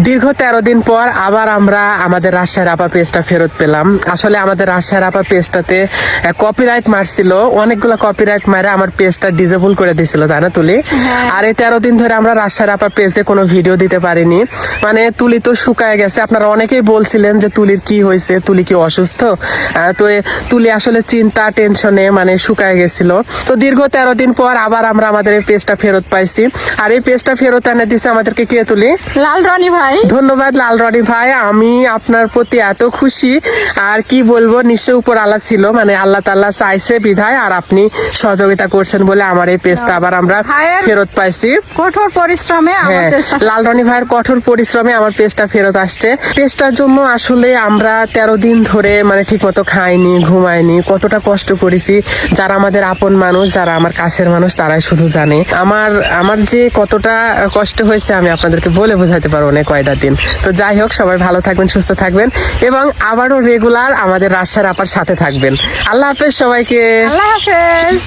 দীর্ঘ 13 দিন পর আবার আমরা আমাদের রাজশাহীর আপা পেজটা ফেরত পেলাম। আসলে আমাদের রাজশাহীর আপা পেজটাতে কপিরাইট মারছিল, অনেকগুলো কপিরাইট মারে আমার পেজটা ডিজেবল করে দিছিল, তাই না তুলি? আর এই 13 দিন ধরে আমরা রাজশাহীর আপা পেজে কোনো ভিডিও দিতে পারিনি। মানে তুলি তো শুকায় গেছে। আপনারা অনেকেই বলছিলেন যে তুলির কি হয়েছে, তুলি কি অসুস্থ? তো তুলি আসলে চিন্তা টেনশনে মানে শুকায় গেছিল। তো দীর্ঘ 13 দিন পর আবার আমরা আমাদের এই পেজটা ফেরত পাইছি। আর এই পেজটা ফেরত এনে দিছে আমাদেরকে কে তুলি? লাল রনি ভাই। ধন্যবাদ লাল রনি ভাই, আমি আপনার প্রতি এত খুশি আর কি বলবো। নিশ্চয় উপর আল্লাহ ছিল, মানে আল্লাহ তাআলা চাইছে বিধায় আর আপনি সহযোগিতা করছেন বলে আমার এই পেজটা আবার আমরা ফেরত পাইছি। কঠোর পরিশ্রমে আমার পেজটা, লাল রনি ভাইয়ের কঠোর পরিশ্রমে আমার পেজটা ফেরত আসছে। পেজটার জন্য আসলে আমরা 13 দিন ধরে মানে ঠিক মতো খাইনি, ঘুমাইনি, কতটা কষ্ট করেছি। যারা আমাদের আপন মানুষ, যারা আমার কাছের মানুষ, তারাই শুধু জানে আমার যে কতটা কষ্ট হয়েছে আমি আপনাদেরকে বলে বোঝাতে পারবো না কয়টা দিন। তো যাই হোক, সবাই ভালো থাকবেন, সুস্থ থাকবেন এবং আবারও রেগুলার আমাদের রাজশাহীর আপার সাথে থাকবেন। আল্লাহ হাফেজ সবাইকে। আল্লাহ হাফেজ।